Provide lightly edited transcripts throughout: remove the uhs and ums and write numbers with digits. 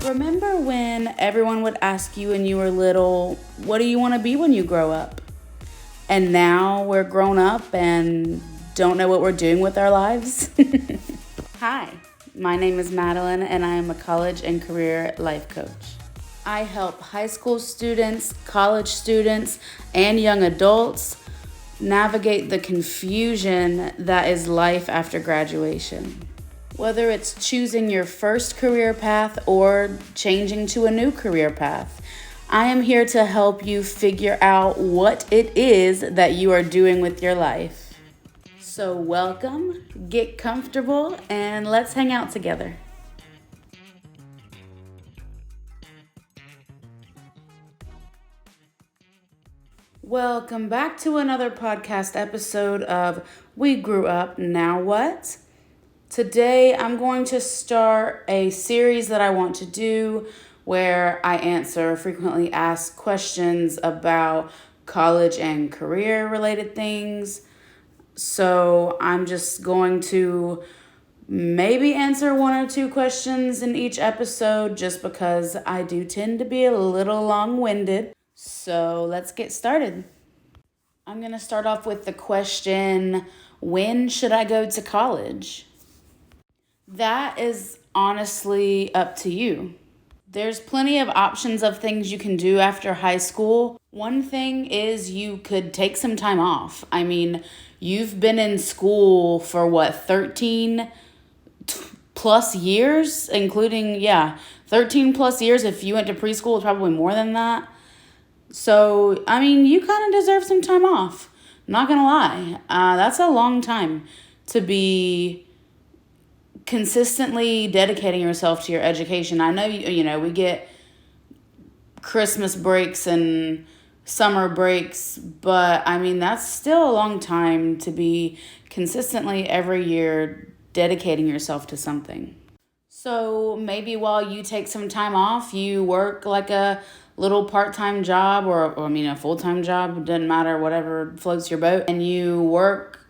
Remember when everyone would ask you when you were little, what do you want to be when you grow up? And now we're grown up and don't know what we're doing with our lives? Hi, my name is Madeline and I am a college and career life coach. I help high school students, college students, and young adults navigate the confusion that is life after graduation. Whether it's choosing your first career path or changing to a new career path, I am here to help you figure out what it is that you are doing with your life. So welcome, get comfortable, and let's hang out together. Welcome back to another podcast episode of We Grew Up, Now What? Today, I'm going to start a series that I want to do where I answer frequently asked questions about college and career related things. So I'm just going to maybe answer one or two questions in each episode just because I do tend to be a little long-winded. So let's get started. I'm going to start off with the question, when should I go to college? That is honestly up to you. There's plenty of options of things you can do after high school. One thing is you could take some time off. I mean, you've been in school for 13 plus years, including, 13 plus years. If you went to preschool, it's probably more than that. So, I mean, you kind of deserve some time off. Not gonna lie. That's a long time to be consistently dedicating yourself to your education. I know, we get Christmas breaks and summer breaks, but I mean, that's still a long time to be consistently every year dedicating yourself to something. So maybe while you take some time off, you work like a little part-time job or a full-time job, it doesn't matter, whatever floats your boat, and you work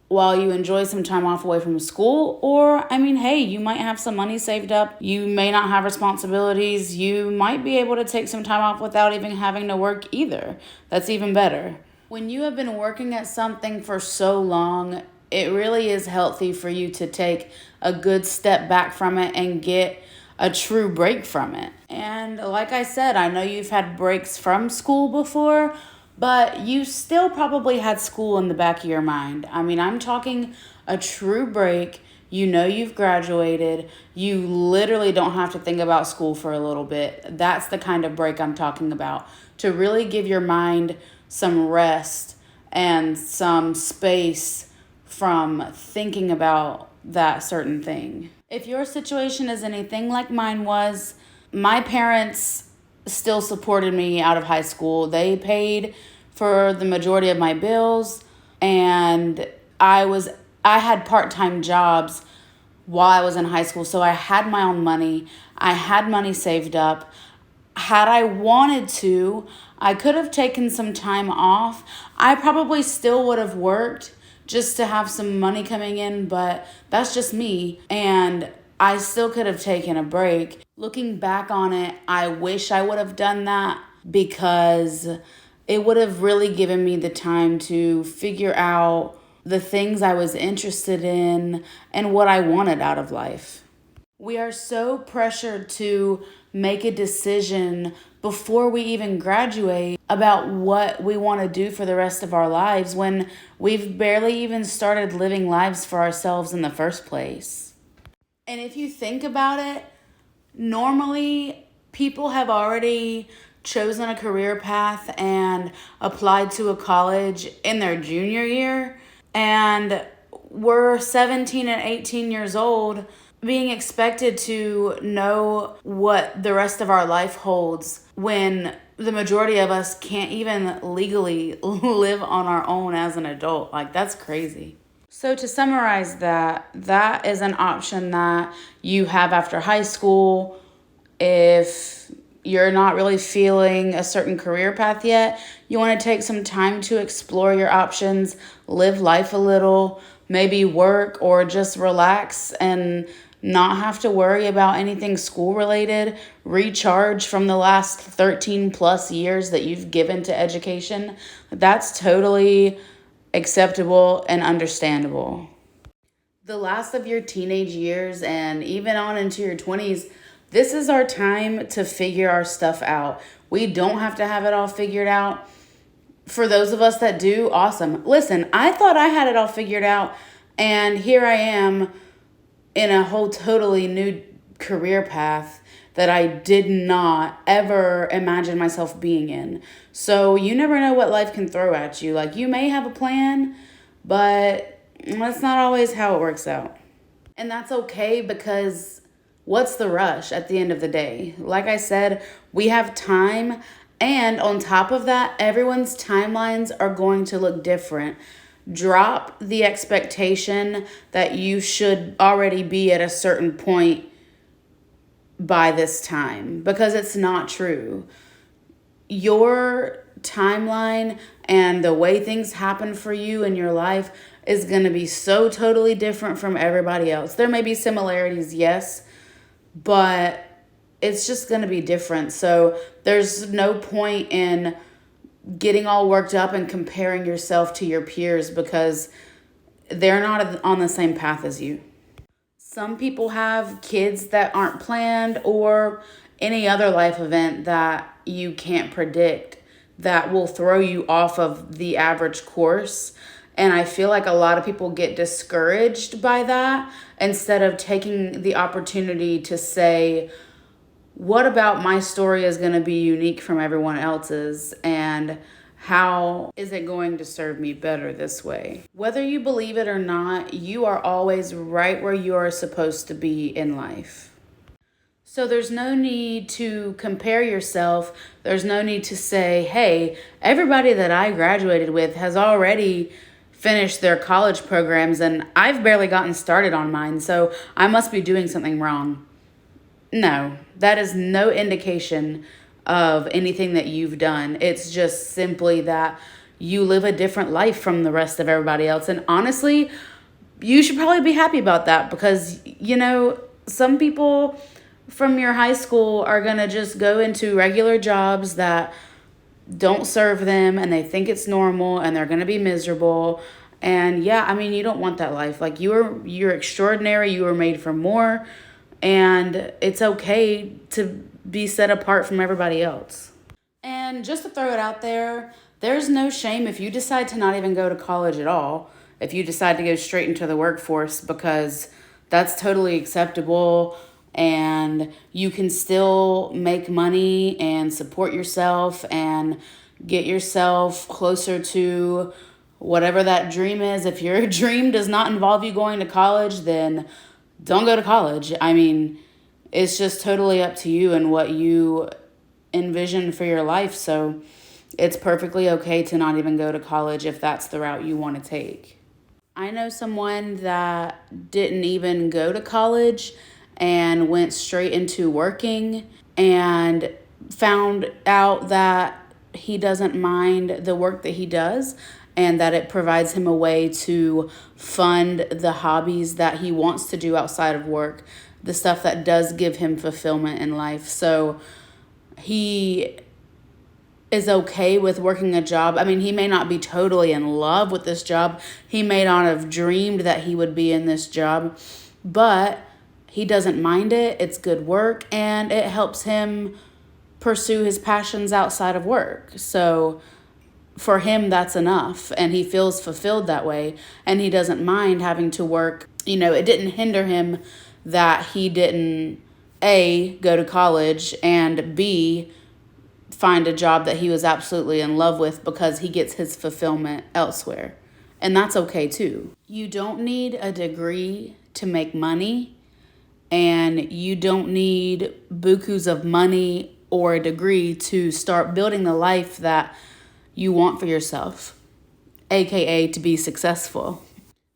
while you enjoy some time off away from school. Or, hey, you might have some money saved up. You may not have responsibilities. You might be able to take some time off without even having to work either. That's even better. When you have been working at something for so long, it really is healthy for you to take a good step back from it and get a true break from it. And like I said, I know you've had breaks from school before, but you still probably had school in the back of your mind. I'm talking a true break. You know you've graduated. You literally don't have to think about school for a little bit. That's the kind of break I'm talking about. To really give your mind some rest and some space from thinking about that certain thing. If your situation is anything like mine was, my parents still supported me out of high school. They paid for the majority of my bills, and I had part-time jobs while I was in high school, so I had my own money. I had money saved up. Had I wanted to, I could have taken some time off. I probably still would have worked just to have some money coming in, but that's just me, and I still could have taken a break. Looking back on it, I wish I would have done that because it would have really given me the time to figure out the things I was interested in and what I wanted out of life. We are so pressured to make a decision before we even graduate about what we want to do for the rest of our lives when we've barely even started living lives for ourselves in the first place. And if you think about it, normally people have already chosen a career path and applied to a college in their junior year, and we're 17 and 18 years old being expected to know what the rest of our life holds when the majority of us can't even legally live on our own as an adult. Like, that's crazy. So to summarize that is an option that you have after high school. If you're not really feeling a certain career path yet, you want to take some time to explore your options, live life a little, maybe work or just relax and not have to worry about anything school related, recharge from the last 13 plus years that you've given to education, that's totally acceptable and understandable. The last of your teenage years and even on into your 20s, this is our time to figure our stuff out. We don't have to have it all figured out. For those of us that do, awesome. Listen, I thought I had it all figured out, and here I am in a whole totally new career path that I did not ever imagine myself being in. So you never know what life can throw at you. Like, you may have a plan, but that's not always how it works out. And that's okay, because what's the rush at the end of the day? Like I said, we have time. And on top of that, everyone's timelines are going to look different. Drop the expectation that you should already be at a certain point by this time, because it's not true. Your timeline and the way things happen for you in your life is going to be so totally different from everybody else. There may be similarities, yes, but it's just going to be different. So there's no point in getting all worked up and comparing yourself to your peers, because they're not on the same path as you. Some people have kids that aren't planned, or any other life event that you can't predict that will throw you off of the average course. And I feel like a lot of people get discouraged by that instead of taking the opportunity to say, what about my story is going to be unique from everyone else's, and how is it going to serve me better this way? Whether you believe it or not, you are always right where you are supposed to be in life. So there's no need to compare yourself. There's no need to say, hey, everybody that I graduated with has already finished their college programs and I've barely gotten started on mine, so I must be doing something wrong. No, that is no indication of anything that you've done. It's just simply that you live a different life from the rest of everybody else. And honestly, you should probably be happy about that, because, some people from your high school are going to just go into regular jobs that don't serve them, and they think it's normal, and they're going to be miserable. And yeah, you don't want that life. Like, you're extraordinary. You were made for more. And it's okay to be set apart from everybody else. And just to throw it out there, there's no shame if you decide to not even go to college at all, if you decide to go straight into the workforce, because that's totally acceptable, and you can still make money and support yourself and get yourself closer to whatever that dream is. If your dream does not involve you going to college, then don't go to college. It's just totally up to you and what you envision for your life. So it's perfectly okay to not even go to college if that's the route you want to take. I know someone that didn't even go to college and went straight into working, and found out that he doesn't mind the work that he does, and that it provides him a way to fund the hobbies that he wants to do outside of work, the stuff that does give him fulfillment in life. So he is okay with working a job. He may not be totally in love with this job. He may not have dreamed that he would be in this job, but he doesn't mind it. It's good work, and it helps him pursue his passions outside of work. So for him, that's enough, and he feels fulfilled that way, and he doesn't mind having to work. It didn't hinder him that he didn't, A, go to college, and B, find a job that he was absolutely in love with, because he gets his fulfillment elsewhere. And that's okay too. You don't need a degree to make money, and you don't need bukus of money or a degree to start building the life that you want for yourself, aka to be successful.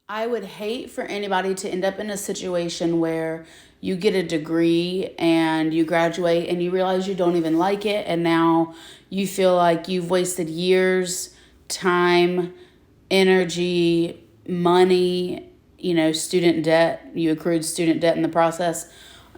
I would hate for anybody to end up in a situation where you get a degree and you graduate and you realize you don't even like it, and now you feel like you've wasted years, time, energy, money, student debt. You accrued student debt in the process.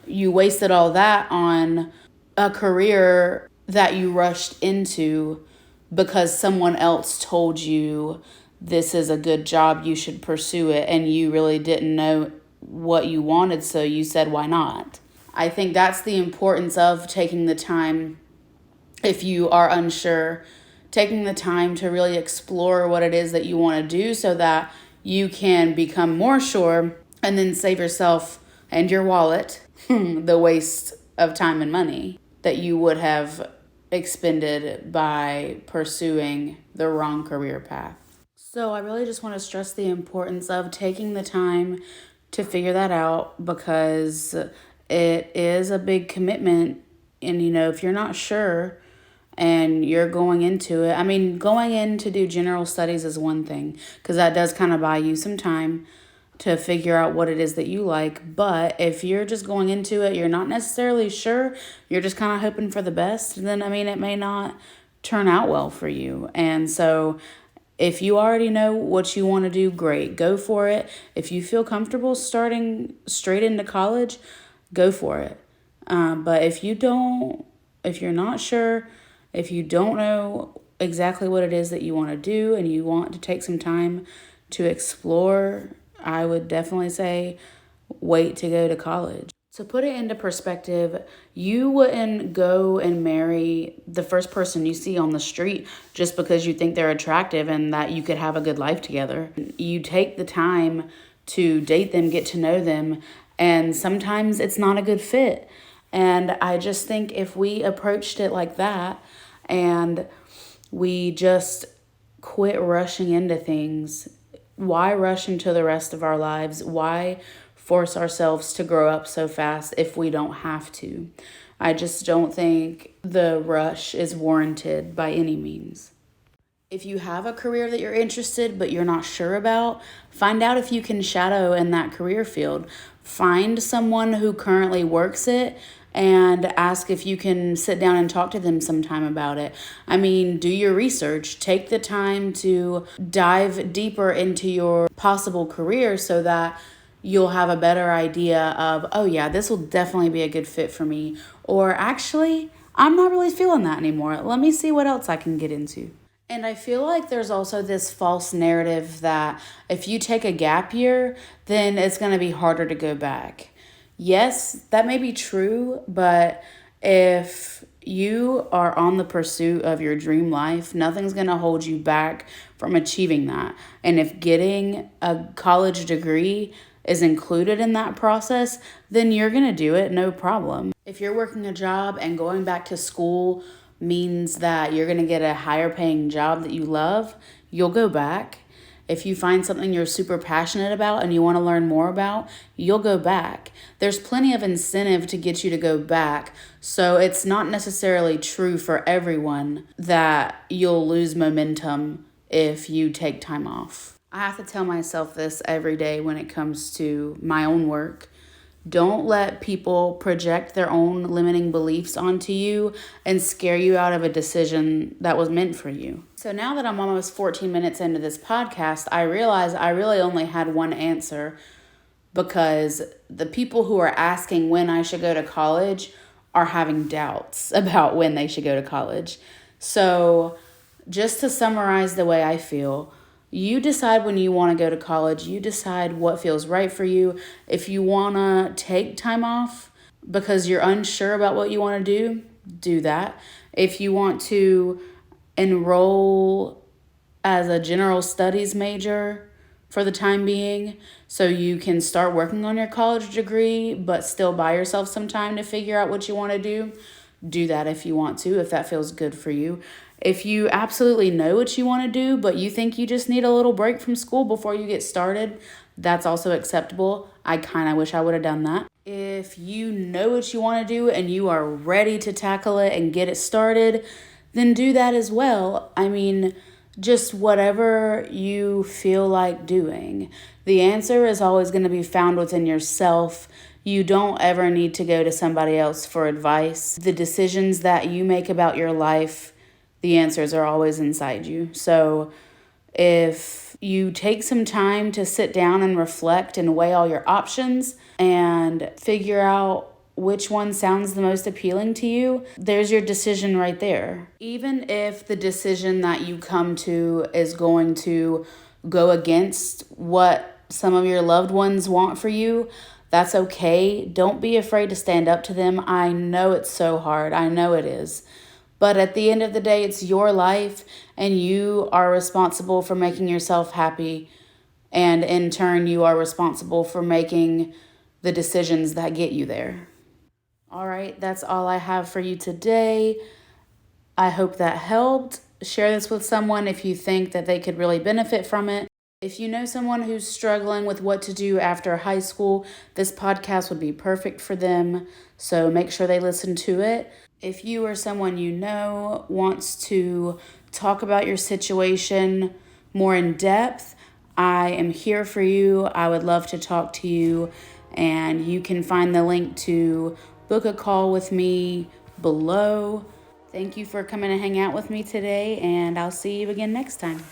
You wasted all that on a career that you rushed into because someone else told you this is a good job, you should pursue it, and you really didn't know what you wanted, so you said, why not? I think that's the importance of taking the time, if you are unsure, taking the time to really explore what it is that you want to do so that you can become more sure and then save yourself and your wallet the waste of time and money that you would have expended by pursuing the wrong career path. So I really just want to stress the importance of taking the time to figure that out, because it is a big commitment. And, if you're not sure and you're going into it, going in to do general studies is one thing, because that does kind of buy you some time to figure out what it is that you like. But if you're just going into it, you're not necessarily sure, you're just kind of hoping for the best, then, it may not turn out well for you. And so if you already know what you want to do, great, go for it. If you feel comfortable starting straight into college, go for it. But if you're not sure, if you don't know exactly what it is that you want to do and you want to take some time to explore, I would definitely say wait to go to college. To put it into perspective, you wouldn't go and marry the first person you see on the street just because you think they're attractive and that you could have a good life together. You take the time to date them, get to know them, and sometimes it's not a good fit. And I just think if we approached it like that and we just quit rushing into things, why rush into the rest of our lives? Why force ourselves to grow up so fast if we don't have to? I just don't think the rush is warranted by any means. If you have a career that you're interested but you're not sure about, find out if you can shadow in that career field. Find someone who currently works it and ask if you can sit down and talk to them sometime about it. Do your research. Take the time to dive deeper into your possible career so that you'll have a better idea of, oh yeah, this will definitely be a good fit for me. Or actually, I'm not really feeling that anymore. Let me see what else I can get into. And I feel like there's also this false narrative that if you take a gap year, then it's going to be harder to go back. Yes, that may be true, but if you are on the pursuit of your dream life, nothing's going to hold you back from achieving that. And if getting a college degree is included in that process, then you're going to do it, no problem. If you're working a job and going back to school means that you're going to get a higher paying job that you love, you'll go back. If you find something you're super passionate about and you want to learn more about, you'll go back. There's plenty of incentive to get you to go back. So it's not necessarily true for everyone that you'll lose momentum if you take time off. I have to tell myself this every day when it comes to my own work. Don't let people project their own limiting beliefs onto you and scare you out of a decision that was meant for you. So now that I'm almost 14 minutes into this podcast, I realize I really only had one answer, because the people who are asking when I should go to college are having doubts about when they should go to college. So just to summarize the way I feel, you decide when you want to go to college. You decide what feels right for you. If you want to take time off because you're unsure about what you want to do that. If you want to enroll as a general studies major for the time being so you can start working on your college degree but still buy yourself some time to figure out what you want to do that if you want to, if that feels good for you. If you absolutely know what you want to do, but you think you just need a little break from school before you get started, that's also acceptable. I kind of wish I would have done that. If you know what you want to do and you are ready to tackle it and get it started, then do that as well. Just whatever you feel like doing. The answer is always going to be found within yourself. You don't ever need to go to somebody else for advice. The decisions that you make about your life, the answers are always inside you. So if you take some time to sit down and reflect and weigh all your options and figure out which one sounds the most appealing to you, there's your decision right there. Even if the decision that you come to is going to go against what some of your loved ones want for you, that's okay. Don't be afraid to stand up to them. I know it's so hard. I know it is. But at the end of the day, it's your life, and you are responsible for making yourself happy. And in turn, you are responsible for making the decisions that get you there. All right, that's all I have for you today. I hope that helped. Share this with someone if you think that they could really benefit from it. If you know someone who's struggling with what to do after high school, this podcast would be perfect for them. So make sure they listen to it. If you or someone you know wants to talk about your situation more in depth, I am here for you. I would love to talk to you. And you can find the link to book a call with me below. Thank you for coming to hang out with me today, and I'll see you again next time.